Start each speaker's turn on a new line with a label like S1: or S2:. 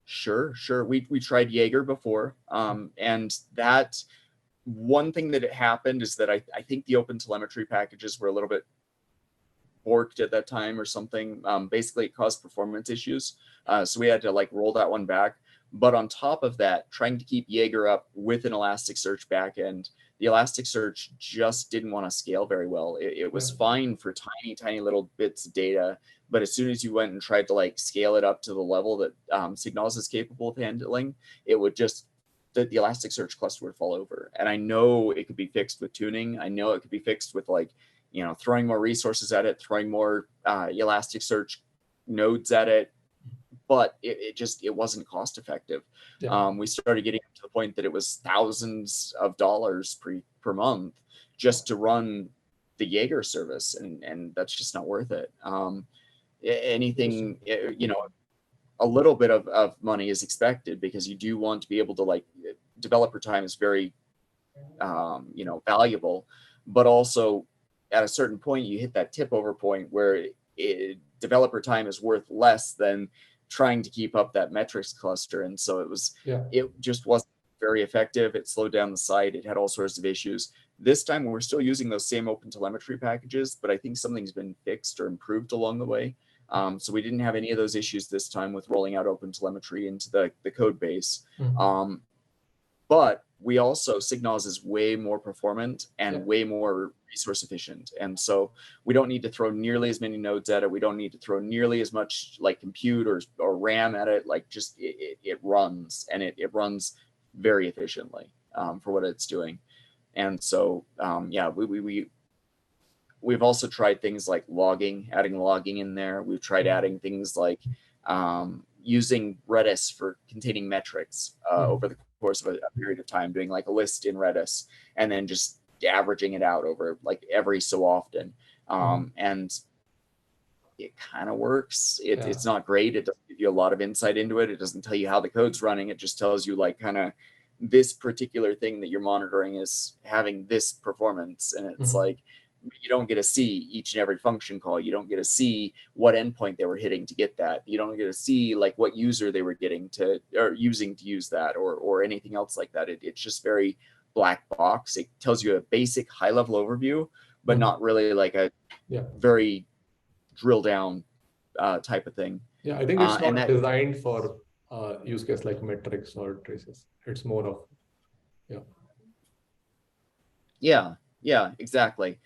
S1: Sure, sure. We tried Jaeger before, and that one thing that happened is that I think the OpenTelemetry packages were a little bit borked at that time or something. Basically, it caused performance issues, so we had to like roll that one back. But on top of that, trying to keep Jaeger up with an Elasticsearch backend, the Elasticsearch just didn't want to scale very well. It was fine for tiny little bits of data, but as soon as you went and tried to like scale it up to the level that SigNoz is capable of handling, it would just the Elasticsearch cluster would fall over. And I know it could be fixed with tuning. I know it could be fixed with like, you know, throwing more resources at it, throwing more Elasticsearch nodes at it, but it wasn't cost effective.
S2: Yeah.
S1: We started getting to the point that it was thousands of dollars per month just to run the Jaeger service, and that's just not worth it. Anything, you know, a little bit of money is expected because you do want to be able to like, developer time is very, you know, valuable, but also at a certain point you hit that tip over point where developer time is worth less than trying to keep up that metrics cluster. And so it just wasn't very effective. It slowed down the site. It had all sorts of issues. This time we're still using those same OpenTelemetry packages, but I think something's been fixed or improved along the way. So we didn't have any of those issues this time with rolling out OpenTelemetry into the code base. But we also, SigNoz is way more performant and way more resource efficient. And so we don't need to throw nearly as many nodes at it. We don't need to throw nearly as much like compute or RAM at it. Like just it runs, and it runs very efficiently for what it's doing. And so, yeah, we've also tried things like logging, adding logging in there. We've tried adding things like using Redis for containing metrics over the course of a period of time, doing like a list in Redis and then just averaging it out over like every so often. And it kind of works. It's not great. It doesn't give you a lot of insight into it. It doesn't tell you how the code's running. It just tells you like kind of this particular thing that you're monitoring is having this performance. And it's like, you don't get to see each and every function call. You don't get to see what endpoint they were hitting to get that. You don't get to see like what user they were getting to or using to use that or anything else like that. It's just very black box. It tells you a basic high level overview, but not really like a very drill down type of thing.
S2: Yeah, I think it's not designed for use case like metrics or traces. It's more of,
S1: yeah, exactly.